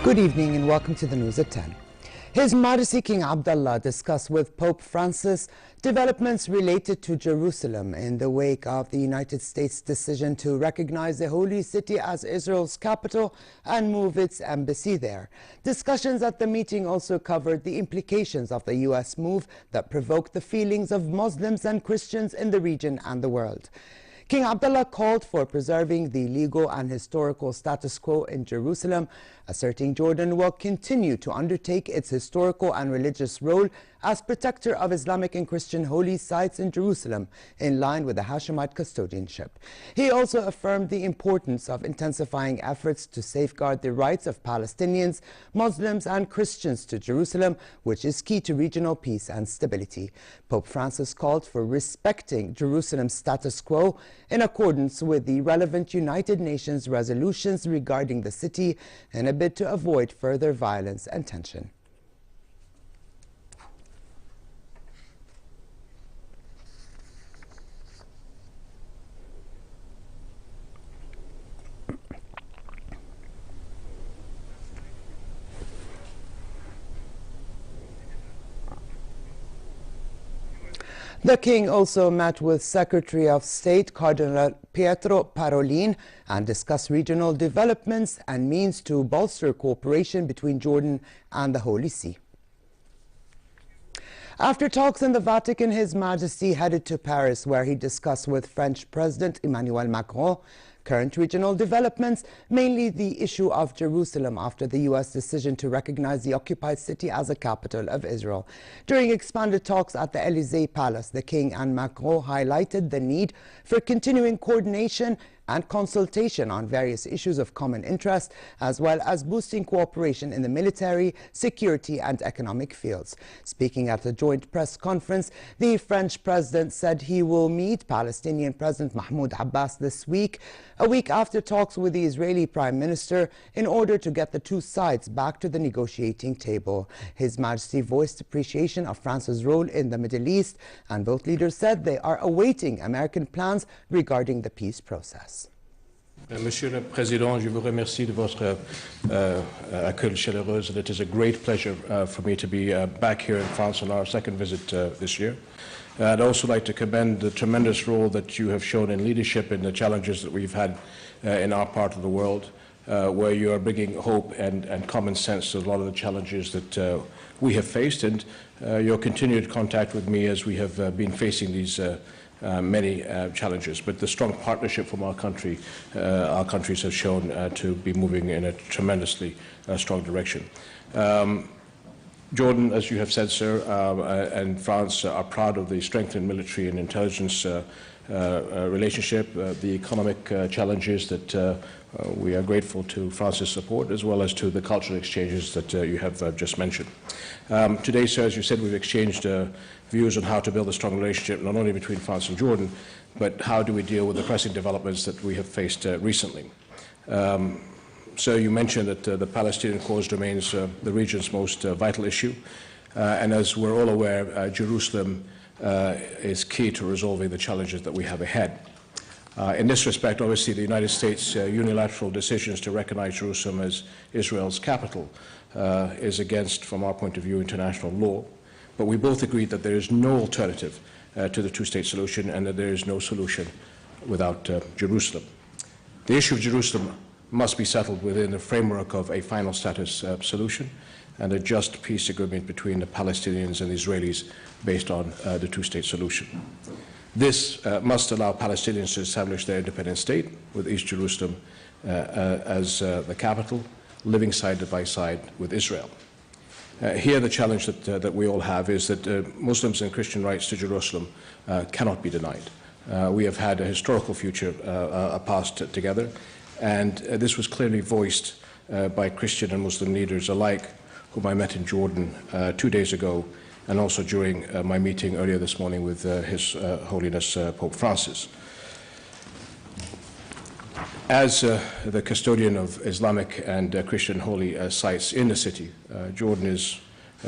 Good evening and welcome to the news at 10. His Majesty King Abdullah discussed with Pope Francis developments related to Jerusalem in the wake of the United States' decision to recognize the Holy City as Israel's capital and move its embassy there. Discussions at the meeting also covered the implications of the U.S. move that provoked the feelings of Muslims and Christians in the region and the world. King Abdullah called for preserving the legal and historical status quo in Jerusalem, asserting Jordan will continue to undertake its historical and religious role as protector of Islamic and Christian holy sites in Jerusalem, in line with the Hashemite custodianship. He also affirmed the importance of intensifying efforts to safeguard the rights of Palestinians, Muslims and Christians to Jerusalem, which is key to regional peace and stability. Pope Francis called for respecting Jerusalem's status quo in accordance with the relevant United Nations resolutions regarding the city in a bid to avoid further violence and tension. The King also met with Secretary of State Cardinal Pietro Parolin and discussed regional developments and means to bolster cooperation between Jordan and the Holy See. After talks in the Vatican, His Majesty headed to Paris, where he discussed with French President Emmanuel Macron current regional developments, mainly the issue of Jerusalem after the U.S. decision to recognize the occupied city as a capital of Israel. During expanded talks at the Élysée Palace, the King and Macron highlighted the need for continuing coordination and consultation on various issues of common interest, as well as boosting cooperation in the military, security and economic fields. Speaking at a joint press conference, the French president said he will meet Palestinian President Mahmoud Abbas this week, a week after talks with the Israeli Prime Minister, in order to get the two sides back to the negotiating table. His Majesty voiced appreciation of France's role in the Middle East, and both leaders said they are awaiting American plans regarding the peace process. Monsieur le Président, je vous remercie de votre accueil chaleureux, and it is a great pleasure for me to be back here in France on our second visit this year. I'd also like to commend the tremendous role that you have shown in leadership in the challenges that we've had in our part of the world, where you are bringing hope and common sense to a lot of the challenges that we have faced, and your continued contact with me as we have been facing these many challenges. But the strong partnership from our countries have shown to be moving in a tremendously strong direction. Jordan, as you have said, sir, and France are proud of the strengthened military and intelligence relationship, the economic challenges that we are grateful to France's support, as well as to the cultural exchanges that you have just mentioned. Today, sir, as you said, we've exchanged views on how to build a strong relationship not only between France and Jordan, but how do we deal with the pressing developments that we have faced recently. So you mentioned that the Palestinian cause remains the region's most vital issue, and as we're all aware, Jerusalem is key to resolving the challenges that we have ahead. In this respect, obviously, the United States' unilateral decisions to recognize Jerusalem as Israel's capital is against, from our point of view, international law. But we both agreed that there is no alternative to the two-state solution, and that there is no solution without Jerusalem. The issue of Jerusalem must be settled within the framework of a final status solution and a just peace agreement between the Palestinians and the Israelis based on the two-state solution. This must allow Palestinians to establish their independent state, with East Jerusalem as the capital, living side by side with Israel. Here the challenge that we all have is that Muslims and Christian rights to Jerusalem cannot be denied. We have had a historical future, a past together, and this was clearly voiced by Christian and Muslim leaders alike, whom I met in Jordan 2 days ago, and also during my meeting earlier this morning with His Holiness Pope Francis. As the custodian of Islamic and Christian holy sites in the city, Jordan is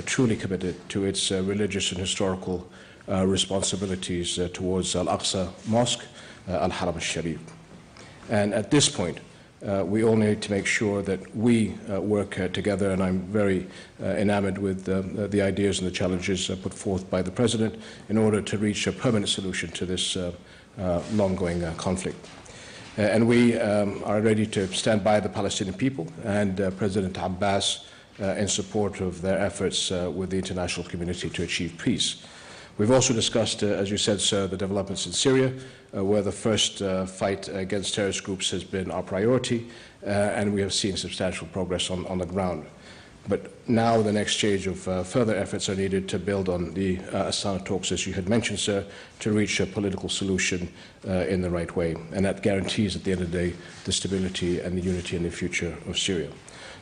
truly committed to its religious and historical responsibilities towards Al-Aqsa Mosque, Al-Haram al-Sharif. And at this point, We all need to make sure that we work together, and I'm very enamored with the ideas and the challenges put forth by the President in order to reach a permanent solution to this long-going conflict. And we are ready to stand by the Palestinian people and President Abbas in support of their efforts with the international community to achieve peace. We've also discussed, as you said, sir, the developments in Syria, where the first fight against terrorist groups has been our priority, and we have seen substantial progress on the ground. But now the next stage of further efforts are needed to build on the Astana talks, as you had mentioned, sir, to reach a political solution in the right way. And that guarantees, at the end of the day, the stability and the unity and the future of Syria.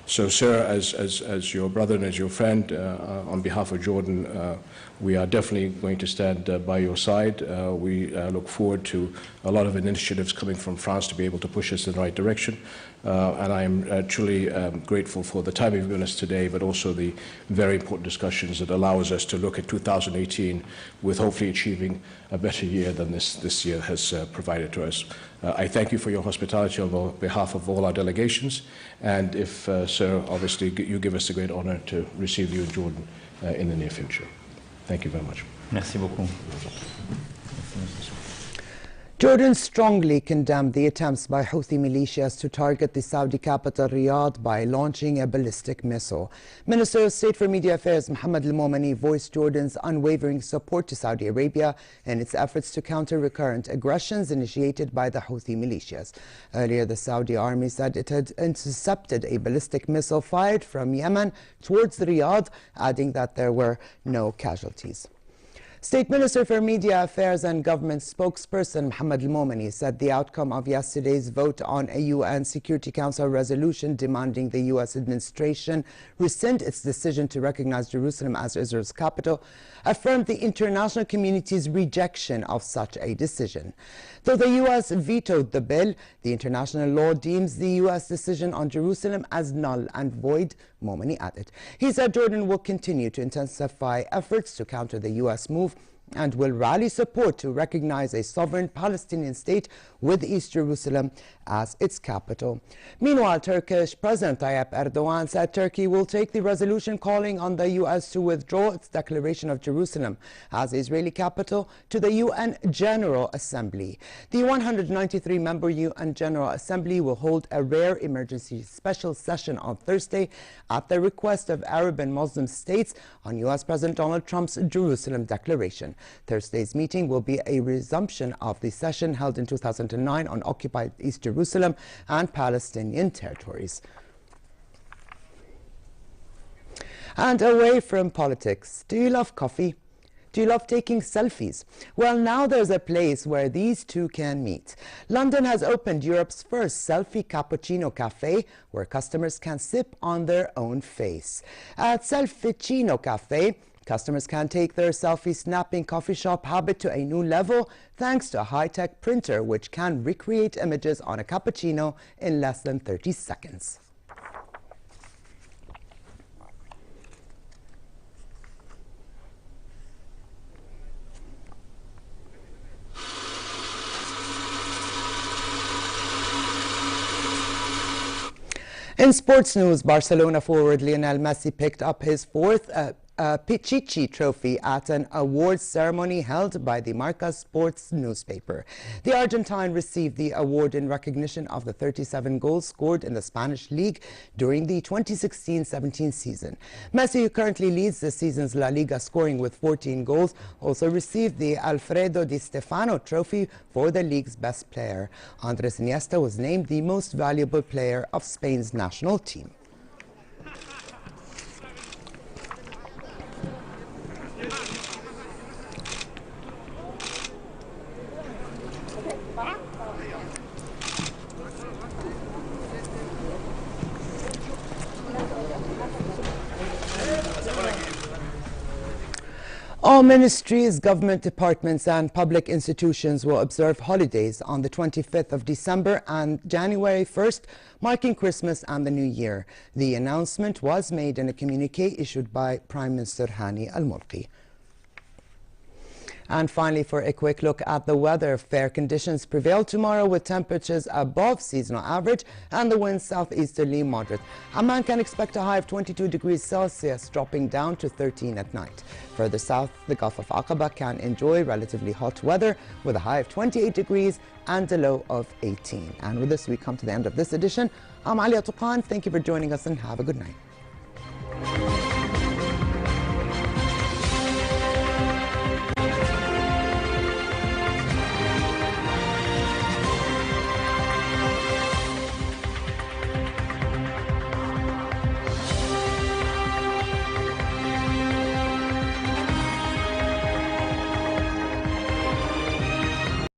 So, sir, as your brother and as your friend, on behalf of Jordan, we are definitely going to stand by your side. We look forward to a lot of initiatives coming from France to be able to push us in the right direction. And I am truly grateful for the time you've given us today, but also the very important discussions that allows us to look at 2018 with hopefully achieving a better year than this year has provided to us. I thank you for your hospitality on behalf of all our delegations, and if, sir, obviously you give us the great honor to receive you in Jordan in the near future. Thank you very much. Merci beaucoup. Jordan strongly condemned the attempts by Houthi militias to target the Saudi capital Riyadh by launching a ballistic missile. Minister of State for Media Affairs Mohammed al-Momani voiced Jordan's unwavering support to Saudi Arabia in its efforts to counter recurrent aggressions initiated by the Houthi militias. Earlier, the Saudi army said it had intercepted a ballistic missile fired from Yemen towards Riyadh, adding that there were no casualties. State Minister for Media Affairs and Government spokesperson Mohammed al-Momani said the outcome of yesterday's vote on a UN Security Council resolution demanding the U.S. administration rescind its decision to recognize Jerusalem as Israel's capital affirmed the international community's rejection of such a decision. Though the U.S. vetoed the bill, the international law deems the U.S. decision on Jerusalem as null and void, Momani added. He said Jordan will continue to intensify efforts to counter the U.S. move and will rally support to recognize a sovereign Palestinian state with East Jerusalem as its capital. Meanwhile, Turkish President Tayyip Erdogan said Turkey will take the resolution calling on the U.S. to withdraw its declaration of Jerusalem as Israeli capital to the UN General Assembly. The 193-member UN General Assembly will hold a rare emergency special session on Thursday at the request of Arab and Muslim states on U.S. President Donald Trump's Jerusalem declaration. Thursday's meeting will be a resumption of the session held in 2009 on occupied East Jerusalem and Palestinian territories. And away from politics, do you love coffee? Do you love taking selfies? Well, now there's a place where these two can meet. London has opened Europe's first selfie cappuccino cafe where customers can sip on their own face. At Selficino Cafe, customers can take their selfie-snapping coffee shop habit to a new level thanks to a high-tech printer which can recreate images on a cappuccino in less than 30 seconds. In sports news, Barcelona forward Lionel Messi picked up his fourth Pichichi Trophy at an awards ceremony held by the Marca Sports newspaper. The Argentine received the award in recognition of the 37 goals scored in the Spanish league during the 2016-17 season. Messi, who currently leads the season's La Liga scoring with 14 goals, also received the Alfredo Di Stefano Trophy for the league's best player. Andres Iniesta was named the most valuable player of Spain's national team. All ministries, government departments and public institutions will observe holidays on the 25th of December and January 1st, marking Christmas and the New Year. The announcement was made in a communique issued by Prime Minister Hani al-Mulki. And finally, for a quick look at the weather, fair conditions prevail tomorrow with temperatures above seasonal average and the winds southeasterly moderate. Amman can expect a high of 22 degrees Celsius, dropping down to 13 at night. Further south, the Gulf of Aqaba can enjoy relatively hot weather with a high of 28 degrees and a low of 18. And with this, we come to the end of this edition. I'm Alia Tuqan. Thank you for joining us and have a good night.